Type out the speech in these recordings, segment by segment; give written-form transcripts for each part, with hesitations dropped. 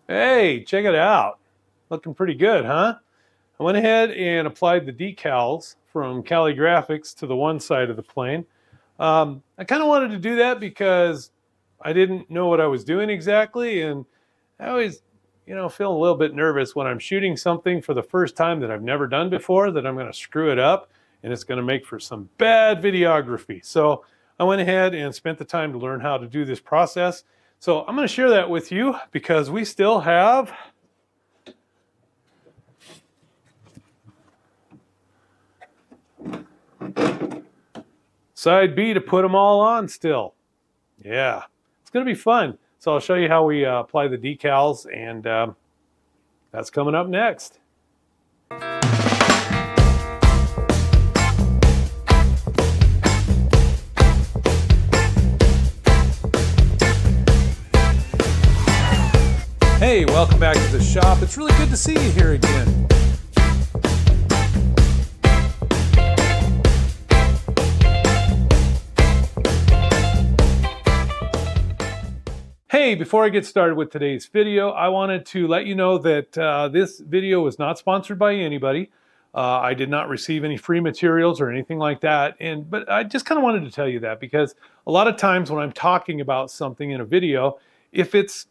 Hey, check it out. Looking pretty good, huh? I went ahead and applied the decals from Callie Graphics to the one side of the plane. I kind of wanted to do that because I didn't know what I was doing exactly, and I always, feel a little bit nervous when I'm shooting something for the first time that I've never done before, that I'm going to screw it up and it's going to make for some bad videography. So I went ahead and spent the time to learn how to do this process. So I'm going to share that with you because we still have side B to put them all on still. Yeah, it's going to be fun. So I'll show you how we apply the decals, and that's coming up next. Hey, welcome back to the shop. It's really good to see you here again. Hey, before I get started with today's video, I wanted to let you know that this video was not sponsored by anybody. I did not receive any free materials or anything like that. But I just kind of wanted to tell you that because a lot of times when I'm talking about something in a video, if it's,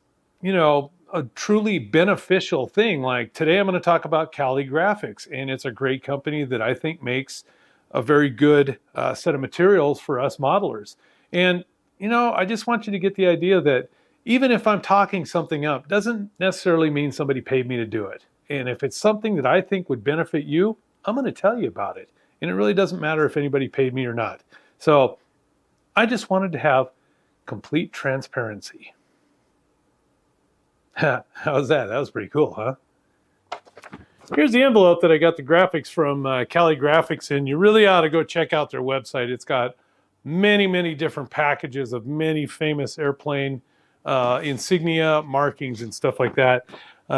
a truly beneficial thing, like today I'm going to talk about Callie Graphics, and it's a great company that I think makes a very good set of materials for us modelers. And, I just want you to get the idea that even if I'm talking something up, doesn't necessarily mean somebody paid me to do it. And if it's something that I think would benefit you, I'm going to tell you about it. And it really doesn't matter if anybody paid me or not. So I just wanted to have complete transparency. How's that? That was pretty cool, huh? Here's the envelope that I got the graphics from Callie Graphics in. You really ought to go check out their website. It's got many, many different packages of many famous airplane insignia, markings, and stuff like that.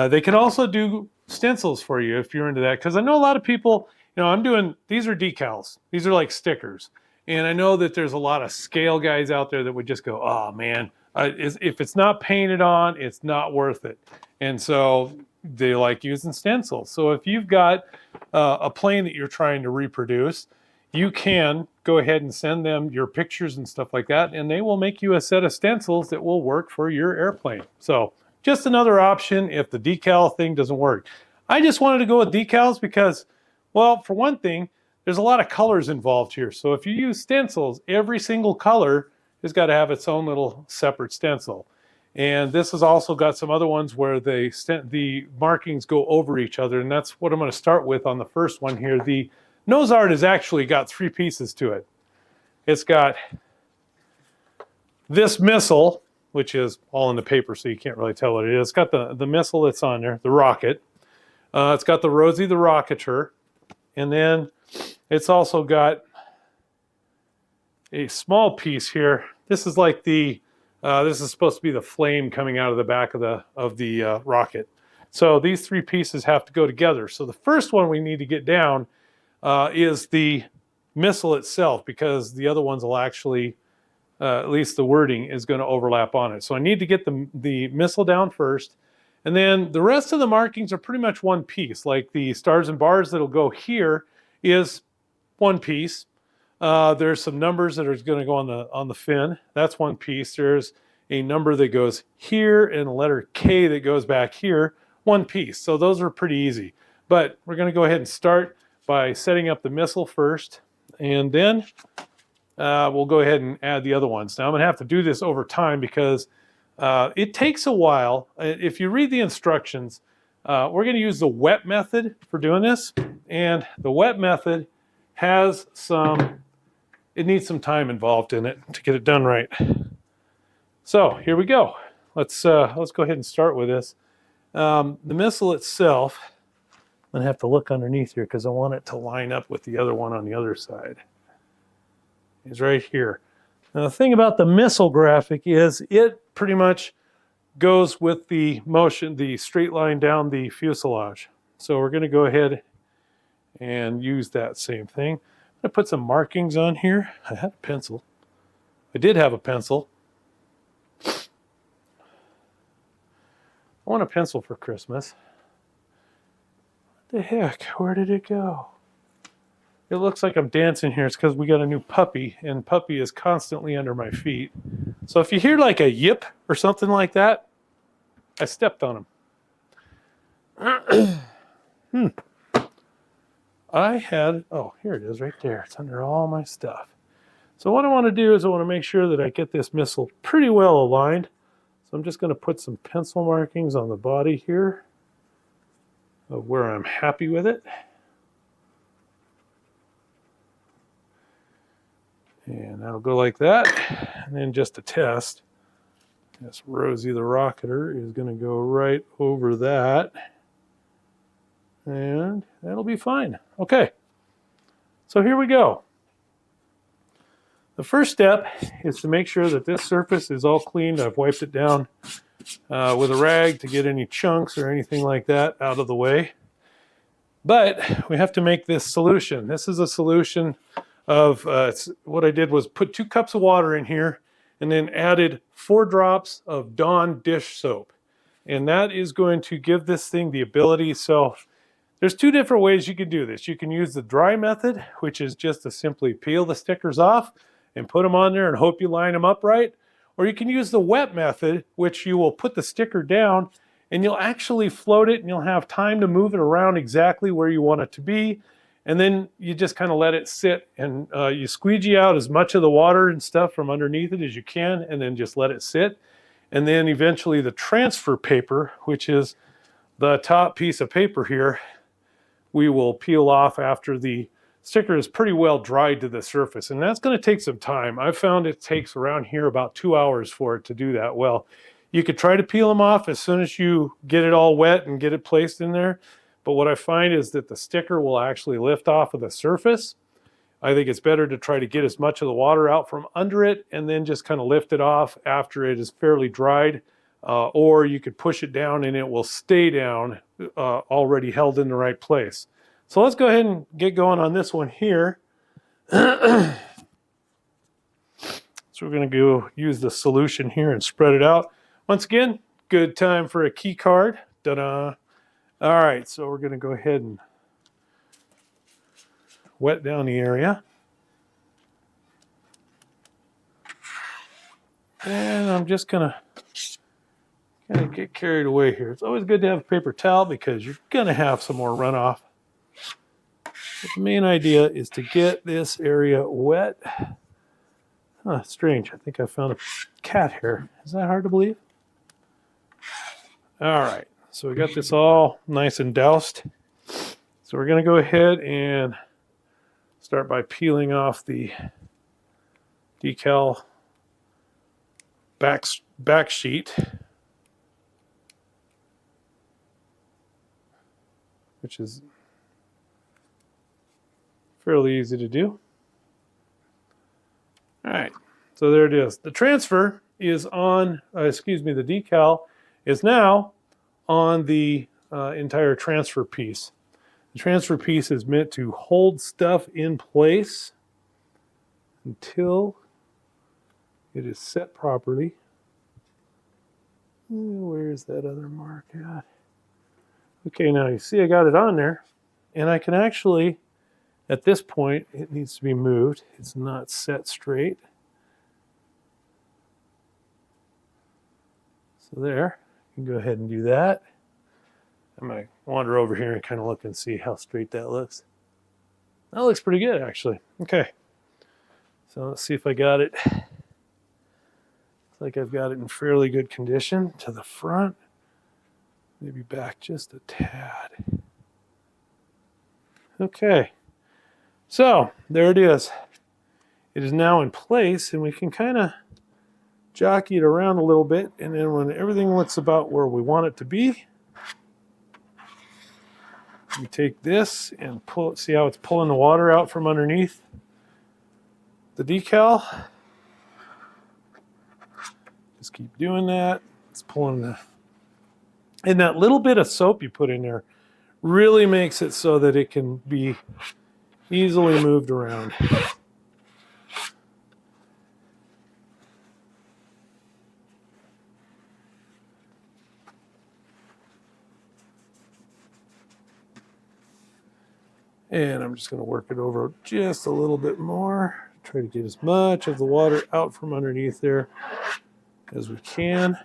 They can also do stencils for you if you're into that, because I know a lot of people, these are decals. These are like stickers. And I know that there's a lot of scale guys out there that would just go, oh man, if it's not painted on, it's not worth it. And so they like using stencils. So if you've got a plane that you're trying to reproduce, you can go ahead and send them your pictures and stuff like that, and they will make you a set of stencils that will work for your airplane. So just another option if the decal thing doesn't work. I just wanted to go with decals because, well, for one thing, there's a lot of colors involved here. So if you use stencils, every single color has got to have its own little separate stencil. And this has also got some other ones where the markings go over each other, and that's what I'm going to start with on the first one here. The nose art has actually got three pieces to it. It's got this missile, which is all in the paper, so you can't really tell what it is. It's got the missile that's on there, the rocket. It's got the Rosie the Rocketer. And then it's also got a small piece here. This is like this is supposed to be the flame coming out of the back of the rocket. So these three pieces have to go together. So the first one we need to get down is the missile itself, because the other ones will actually, at least the wording is going to overlap on it. So I need to get the missile down first, and then the rest of the markings are pretty much one piece. Like the stars and bars that'll go here is one piece. There's some numbers that are going to go on the fin. That's one piece. There's a number that goes here and a letter K that goes back here. One piece. So those are pretty easy. But we're going to go ahead and start by setting up the missile first, and then we'll go ahead and add the other ones. Now I'm going to have to do this over time because it takes a while. If you read the instructions, we're going to use the wet method for doing this, and the wet method has it needs some time involved in it to get it done right. So here we go. Let's go ahead and start with this. The missile itself, I'm going to have to look underneath here because I want it to line up with the other one on the other side. It's right here. Now the thing about the missile graphic is it pretty much goes with the motion, the straight line down the fuselage. So we're going to go ahead and use that same thing. I'm going to put some markings on here. I had a pencil. I did have a pencil. I want a pencil for Christmas. What the heck? Where did it go? It looks like I'm dancing here. It's because we got a new puppy, and puppy is constantly under my feet. So if you hear like a yip or something like that, I stepped on him. I had, oh, here it is right there. It's under all my stuff. So what I want to do is I want to make sure that I get this missile pretty well aligned. So I'm just going to put some pencil markings on the body here of where I'm happy with it. And that'll go like that. And then just to test, this Rosie the Rocketer is going to go right over that. And that'll be fine. Okay, so here we go. The first step is to make sure that this surface is all cleaned. I've wiped it down with a rag to get any chunks or anything like that out of the way. But we have to make this solution. This is a solution of, what I did was put 2 cups of water in here and then added 4 drops of Dawn dish soap. And that is going to give this thing the ability. So there's 2 different ways you can do this. You can use the dry method, which is just to simply peel the stickers off and put them on there and hope you line them up right. Or you can use the wet method, which you will put the sticker down and you'll actually float it and you'll have time to move it around exactly where you want it to be. And then you just kind of let it sit and you squeegee out as much of the water and stuff from underneath it as you can and then just let it sit. And then eventually the transfer paper, which is the top piece of paper here, we will peel off after the sticker is pretty well dried to the surface. And that's going to take some time. I've found it takes around here about 2 hours for it to do that well. You could try to peel them off as soon as you get it all wet and get it placed in there. But what I find is that the sticker will actually lift off of the surface. I think it's better to try to get as much of the water out from under it and then just kind of lift it off after it is fairly dried. Or you could push it down and it will stay down already held in the right place. So let's go ahead and get going on this one here. So we're going to go use the solution here and spread it out. Once again, good time for a key card. Ta-da! All right, so we're going to go ahead and wet down the area. And I'm just going to kind of get carried away here. It's always good to have a paper towel because you're going to have some more runoff. But the main idea is to get this area wet. Huh, strange. I think I found a cat hair. Is that hard to believe? All right, so we got this all nice and doused. So we're going to go ahead and start by peeling off the decal back sheet, which is fairly easy to do. All right, so there it is. The transfer is on, the decal is now on the entire transfer piece. The transfer piece is meant to hold stuff in place until it is set properly. Where's that other mark at? Okay, now you see I got it on there, and I can actually, at this point, it needs to be moved. It's not set straight. So there, you can go ahead and do that. I'm going to wander over here and kind of look and see how straight that looks. That looks pretty good, actually. Okay, so let's see if I got it. Looks like I've got it in fairly good condition to the front. Maybe back just a tad. Okay, so there it is. It is now in place, and we can kind of jockey it around a little bit, and then when everything looks about where we want it to be, we take this and pull it. See how it's pulling the water out from underneath the decal? Just keep doing that. It's pulling the, and that little bit of soap you put in there really makes it so that it can be easily moved around. And I'm just going to work it over just a little bit more. Try to get as much of the water out from underneath there as we can.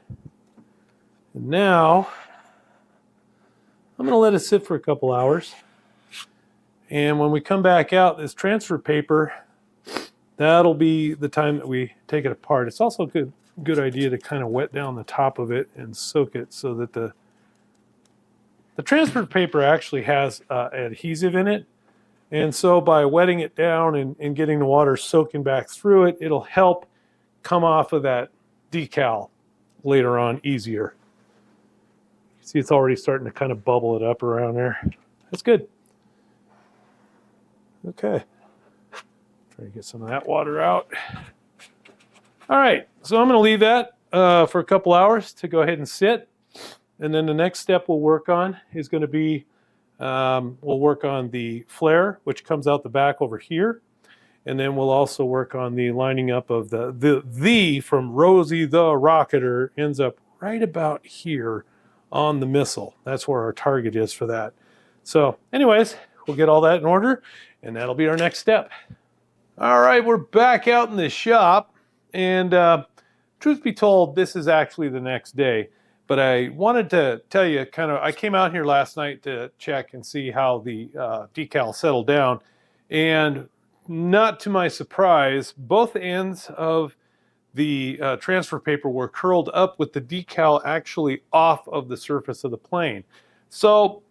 And now I'm going to let it sit for a couple hours. And when we come back out, this transfer paper, that'll be the time that we take it apart. It's also a good idea to kind of wet down the top of it and soak it so that the transfer paper actually has adhesive in it. And so by wetting it down and getting the water soaking back through it, it'll help come off of that decal later on easier. You see it's already starting to kind of bubble it up around there. That's good. Okay. Try to get some of that water out. All right, so I'm going to leave that for a couple hours to go ahead and sit. And then the next step we'll work on is going to be, we'll work on the flare, which comes out the back over here. And then we'll also work on the lining up of the from Rosie the Rocketer ends up right about here on the missile. That's where our target is for that. So anyways, we'll get all that in order, and that'll be our next step. All right, we're back out in the shop, and truth be told, this is actually the next day. But I wanted to tell you I came out here last night to check and see how the decal settled down. And not to my surprise, both ends of the transfer paper were curled up with the decal actually off of the surface of the plane. So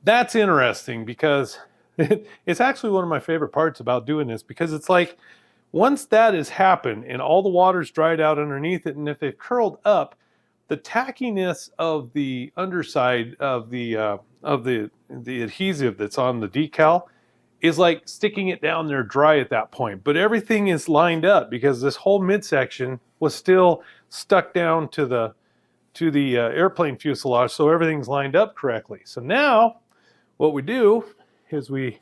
that's interesting because it's actually one of my favorite parts about doing this, because it's like once that has happened and all the water's dried out underneath it, and if they've curled up, the tackiness of the underside of the adhesive that's on the decal is like sticking it down there dry at that point. But everything is lined up because this whole midsection was still stuck down to the airplane fuselage, so everything's lined up correctly. So now what we do is we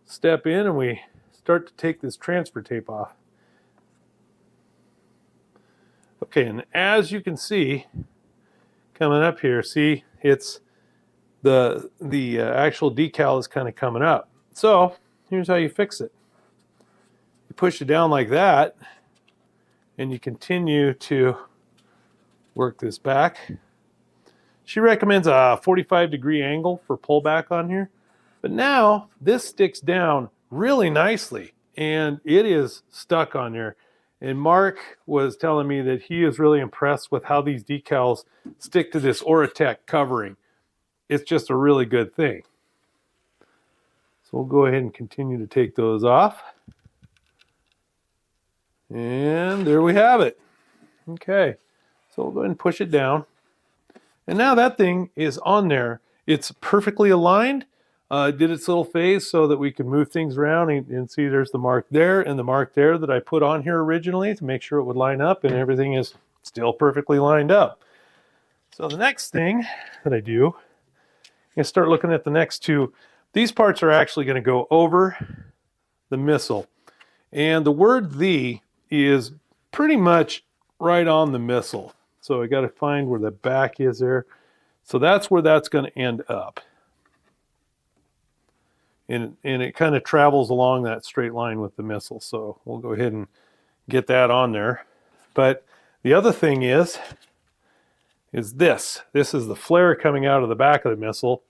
step in and we start to take this transfer tape off. Okay, and as you can see, coming up here, see, it's the actual decal is kind of coming up. So here's how you fix it. You push it down like that, and you continue to work this back. She recommends a 45-degree angle for pullback on here. But now this sticks down really nicely, and it is stuck on there. And Mark was telling me that he is really impressed with how these decals stick to this Oratech covering. It's just a really good thing. So we'll go ahead and continue to take those off. And there we have it. Okay, so we'll go ahead and push it down. And now that thing is on there. It's perfectly aligned. Did its little phase so that we can move things around and see there's the mark there and the mark there that I put on here originally to make sure it would line up, and everything is still perfectly lined up. So the next thing that I do, I'm going to start looking at the next two. These parts are actually going to go over the missile. And the word "the" is pretty much right on the missile. So I got to find where the back is there. So that's where that's going to end up. And it kind of travels along that straight line with the missile. So we'll go ahead and get that on there. But the other thing is this. This is the flare coming out of the back of the missile.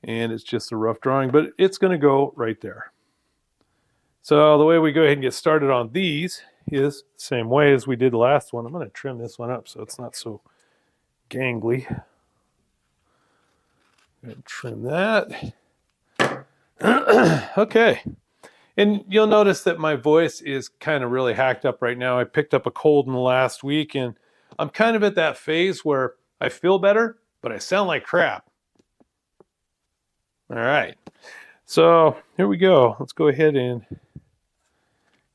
And it's just a rough drawing, but it's going to go right there. So the way we go ahead and get started on these is the same way as we did the last one. I'm going to trim this one up so it's not so gangly. Go ahead and trim that. Okay, and you'll notice that my voice is kind of really hacked up right now. I picked up a cold in the last week, and I'm kind of at that phase where I feel better, but I sound like crap. All right, so here we go. Let's go ahead and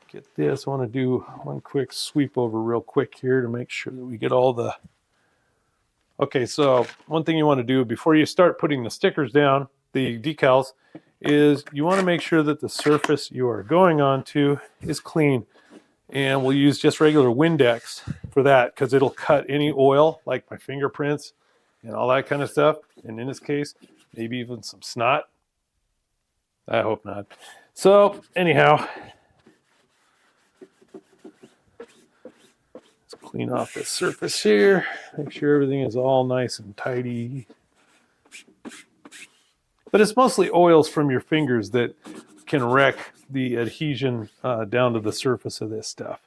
get this. I want to do one quick sweep over real quick here to make sure that we get all the... Okay, so one thing you want to do before you start putting the stickers down, the decals, is you want to make sure that the surface you are going onto is clean. And we'll use just regular Windex for that because it'll cut any oil, like my fingerprints and all that kind of stuff. And in this case, maybe even some snot. I hope not. So anyhow, let's clean off the surface here. Make sure everything is all nice and tidy. But it's mostly oils from your fingers that can wreck the adhesion down to the surface of this stuff.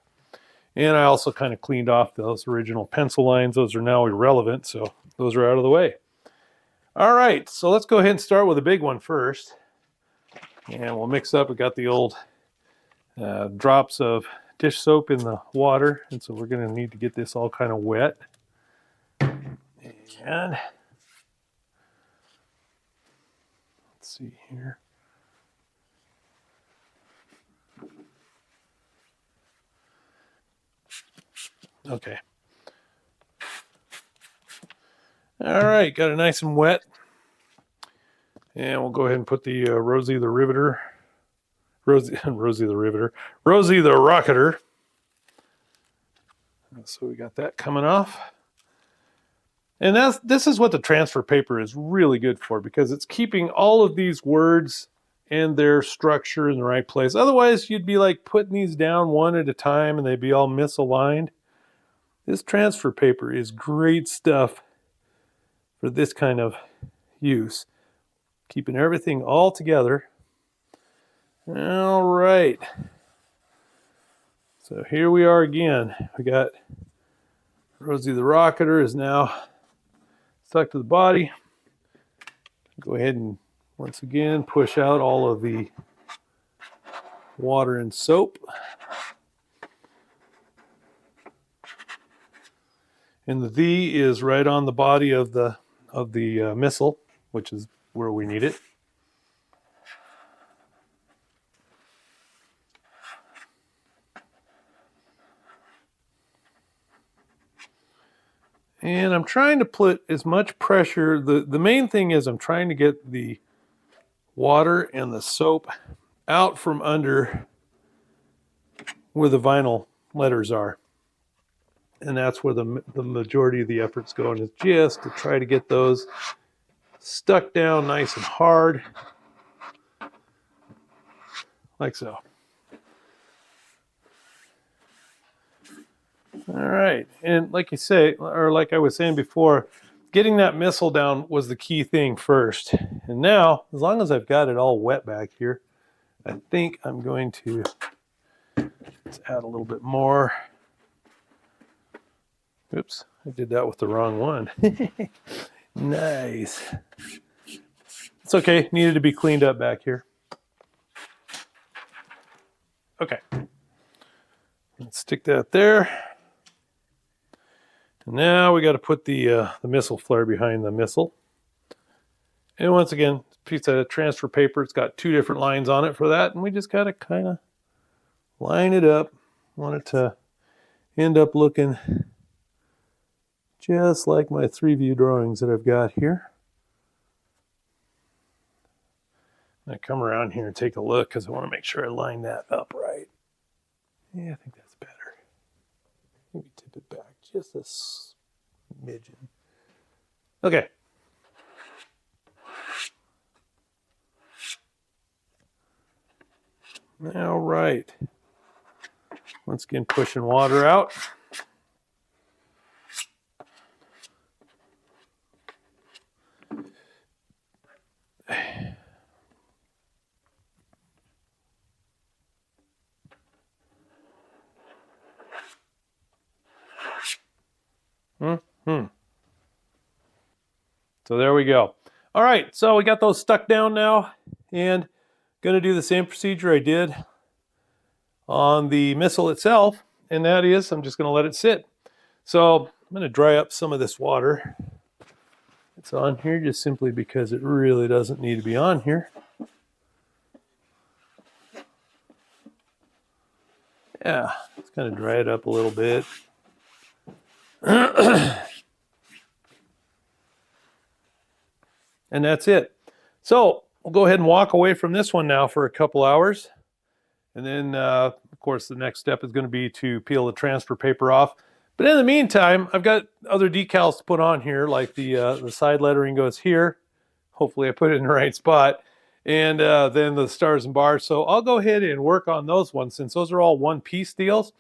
And I also kind of cleaned off those original pencil lines. Those are now irrelevant, so those are out of the way. All right, so let's go ahead and start with a big one first. And we'll mix up. We got the old drops of dish soap in the water, and so we're going to need to get this all kind of wet. And let's see here. Okay. All right, got it nice and wet. And we'll go ahead and put the Rosie the Rocketer. So we got that coming off. And this is what the transfer paper is really good for, because it's keeping all of these words and their structure in the right place. Otherwise, you'd be like putting these down one at a time and they'd be all misaligned. This transfer paper is great stuff for this kind of use. Keeping everything all together. All right. So here we are again. We got Rosie the Rocketer is now stuck to the body. Go ahead and once again push out all of the water and soap. And the "the" is right on the body of the missile, which is where we need it. And I'm trying to put as much pressure. The main thing is I'm trying to get the water and the soap out from under where the vinyl letters are. And that's where the majority of the effort's going, is just to try to get those stuck down nice and hard, like so. All right, and like you say, or like I was saying before, getting that missile down was the key thing first. And now, as long as I've got it all wet back here, I think I'm going to let's add a little bit more. Oops, I did that with the wrong one. Nice. It's okay, needed to be cleaned up back here. Okay, let's stick that there. And now we got to put the missile flare behind the missile. And once again, piece of transfer paper. It's got two different lines on it for that, and we just got to kind of line it up. Want it to end up looking just like my 3-view drawings that I've got here. I come around here and take a look because I want to make sure I line that up right. Yeah, I think that's better. Maybe tip it back just a smidgen. Okay. All right. Once again, pushing water out. So there we go. All right, so we got those stuck down now, and gonna do the same procedure I did on the missile itself, and that is I'm just gonna let it sit. So I'm gonna dry up some of this water. It's on here just simply because it really doesn't need to be on here. Yeah, let's kind of dry it up a little bit. And that's it. So we'll go ahead and walk away from this one now for a couple hours. And then, of course, the next step is going to be to peel the transfer paper off. But in the meantime, I've got other decals to put on here, like the side lettering goes here. Hopefully I put it in the right spot. and then the stars and bars. So I'll go ahead and work on those ones since those are all one piece deals.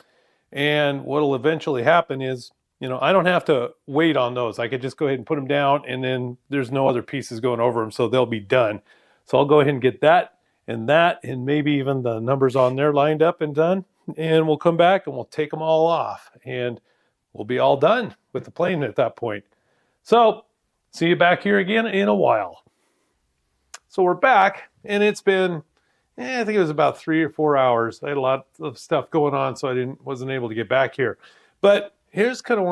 And what'll eventually happen is, you know, I don't have to wait on those. I could just go ahead and put them down, and then there's no other pieces going over them, so they'll be done. So I'll go ahead and get that, and maybe even the numbers on there lined up and done. And we'll come back and we'll take them all off, and we'll be all done with the plane at that point. So see you back here again in a while. So we're back, and it's been, I think it was about 3 or 4 hours. I had a lot of stuff going on, so I wasn't able to get back here. But here's kind of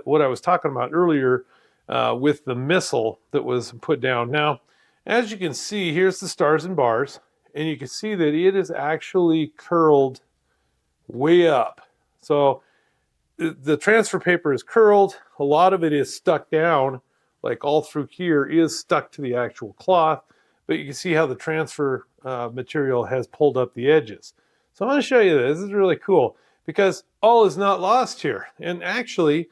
what I was talking about earlier with the missile that was put down. Now, as you can see, here's the stars and bars, and you can see that it is actually curled way up. So the transfer paper is curled. A lot of it is stuck down, like all through here is stuck to the actual cloth, but you can see how the transfer material has pulled up the edges. So I'm going to show you this. This is really cool because all is not lost here. And actually,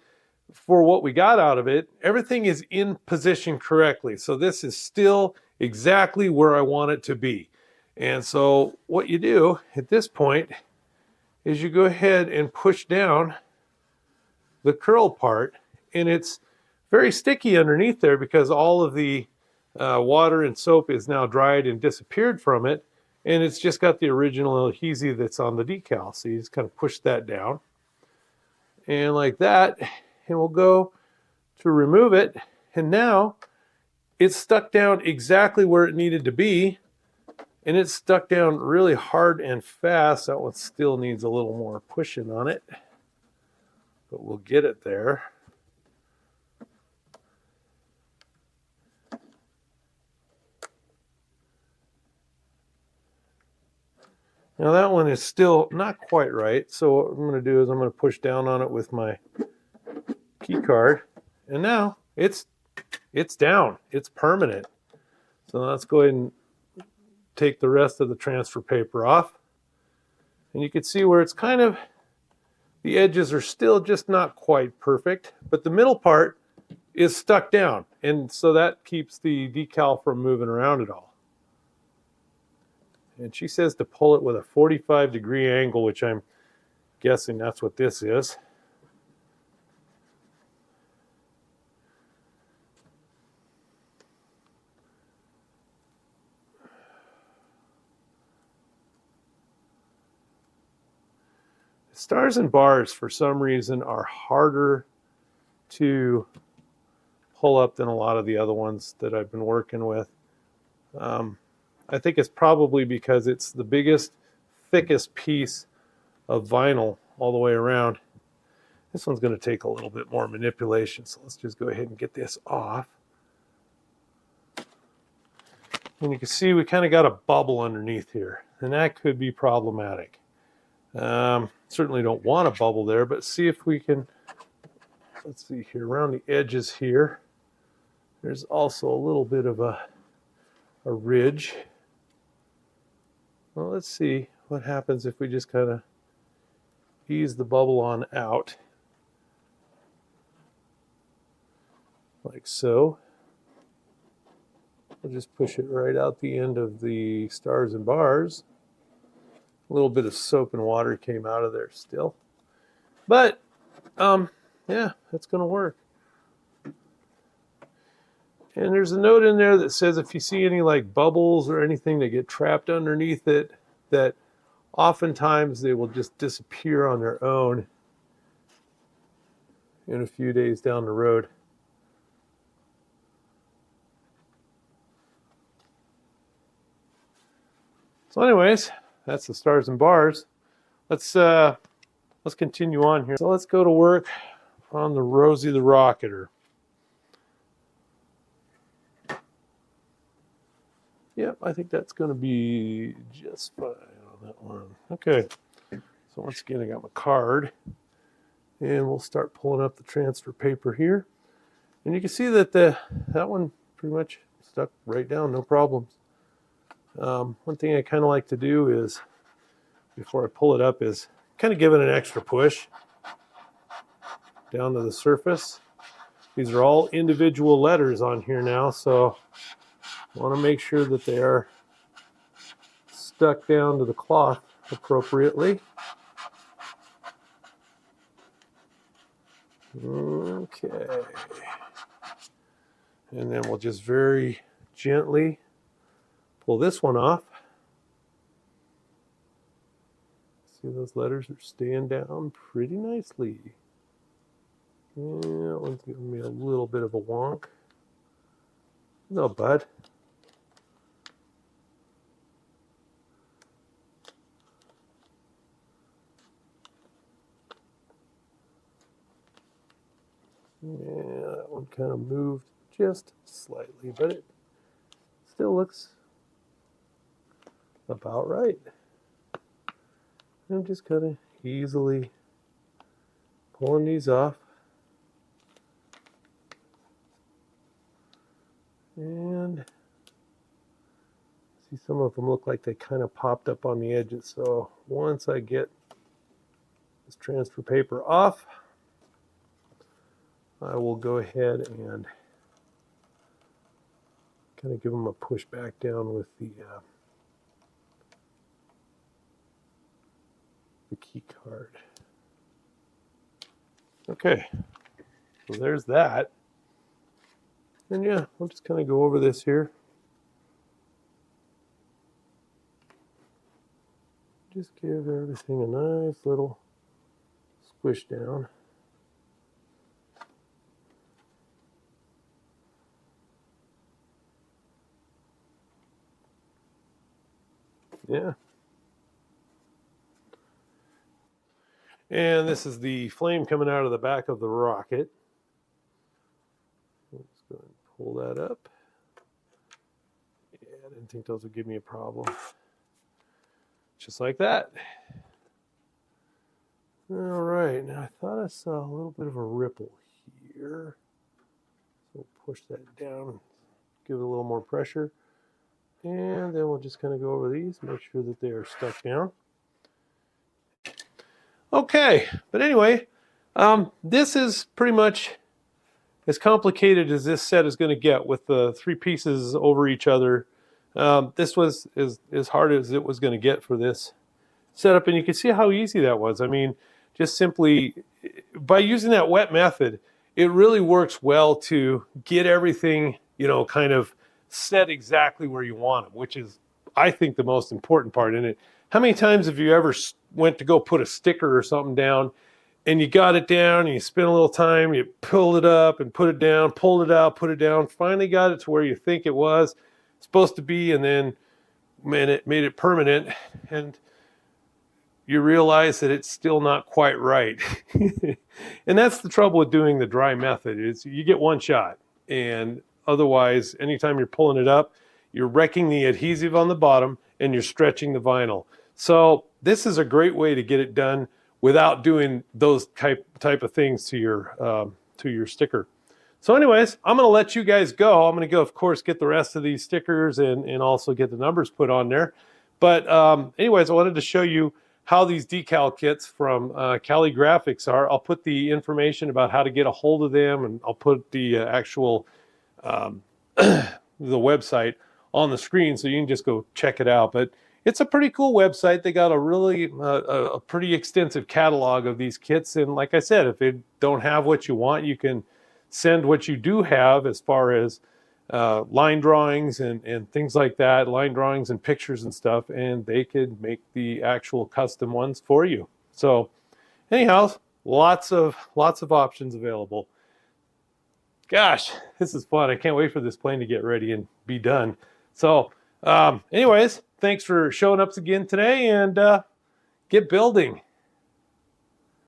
for what we got out of it, everything is in position correctly. So this is still exactly where I want it to be. And so what you do at this point is you go ahead and push down the curl part, and it's very sticky underneath there because all of the water and soap is now dried and disappeared from it, and it's just got the original adhesive that's on the decal. So you just kind of push that down, and like that, and we'll go to remove it, and now it's stuck down exactly where it needed to be, and it's stuck down really hard and fast. That one still needs a little more pushing on it, but we'll get it there. Now that one is still not quite right, so what I'm going to do is I'm going to push down on it with my key card, and now it's down. It's permanent. So let's go ahead and take the rest of the transfer paper off, and you can see where it's kind of, the edges are still just not quite perfect, but the middle part is stuck down, and so that keeps the decal from moving around at all. And she says to pull it with a 45-degree angle, which I'm guessing that's what this is. Stars and bars, for some reason, are harder to pull up than a lot of the other ones that I've been working with. I think it's probably because it's the biggest, thickest piece of vinyl all the way around. This one's going to take a little bit more manipulation, so let's just go ahead and get this off. And you can see we kind of got a bubble underneath here, and that could be problematic. Certainly don't want a bubble there, but see if we can, let's see here, around the edges here, there's also a little bit of a ridge. Well, let's see what happens if we just kind of ease the bubble on out, like so. We'll just push it right out the end of the stars and bars. A little bit of soap and water came out of there still. But, yeah, that's going to work. And there's a note in there that says if you see any like bubbles or anything that get trapped underneath it, that oftentimes they will just disappear on their own in a few days down the road. So anyways, that's the stars and bars. Let's continue on here. So let's go to work on the Rosie the Rocketer. Yep, I think that's going to be just fine on that one. Okay, so once again, I got my card, and we'll start pulling up the transfer paper here. And you can see that that one pretty much stuck right down, no problems. One thing I kind of like to do is, before I pull it up, is kind of give it an extra push down to the surface. These are all individual letters on here now, so I want to make sure that they are stuck down to the cloth appropriately. Okay. And then we'll just very gently pull this one off. See, those letters are staying down pretty nicely. Yeah, that one's giving me a little bit of a wonk. No, bud. Yeah, that one kind of moved just slightly, but it still looks about right. I'm just kind of easily pulling these off. And see, some of them look like they kind of popped up on the edges. So once I get this transfer paper off, I will go ahead and kind of give them a push back down with the key card. Okay, so there's that. And yeah, I'll just kind of go over this here. Just give everything a nice little squish down. Yeah. And this is the flame coming out of the back of the rocket. Let's go ahead and pull that up. Yeah, I didn't think those would give me a problem. Just like that. All right, now I thought I saw a little bit of a ripple here. So we'll push that down, give it a little more pressure. And then we'll just kind of go over these, make sure that they are stuck down. Okay, but anyway, this is pretty much as complicated as this set is going to get with the 3 pieces over each other. This was as hard as it was going to get for this setup, and you can see how easy that was. I mean, just simply by using that wet method, it really works well to get everything, you know, kind of set exactly where you want them, which is, I think, the most important part in it. How many times have you ever went to go put a sticker or something down and you got it down and you spent a little time, you pulled it up and put it down, pulled it out, put it down, finally got it to where you think it was supposed to be, and then made it permanent, and you realize that it's still not quite right. And that's the trouble with doing the dry method, is you get one shot, and otherwise, anytime you're pulling it up, you're wrecking the adhesive on the bottom and you're stretching the vinyl. So this is a great way to get it done without doing those type of things to your sticker. So anyways, I'm going to let you guys go. I'm going to go, of course, get the rest of these stickers and also get the numbers put on there. But anyways, I wanted to show you how these decal kits from Callie Graphics are. I'll put the information about how to get a hold of them, and I'll put the actual the website on the screen so you can just go check it out. But it's a pretty cool website. They got a really a pretty extensive catalog of these kits, and like I said, if they don't have what you want, you can send what you do have as far as line drawings and things like that, line drawings and pictures and stuff, and they could make the actual custom ones for you. So anyhow, lots of options available. Gosh, this is fun. I can't wait for this plane to get ready and be done. So anyways, thanks for showing up again today, and get building.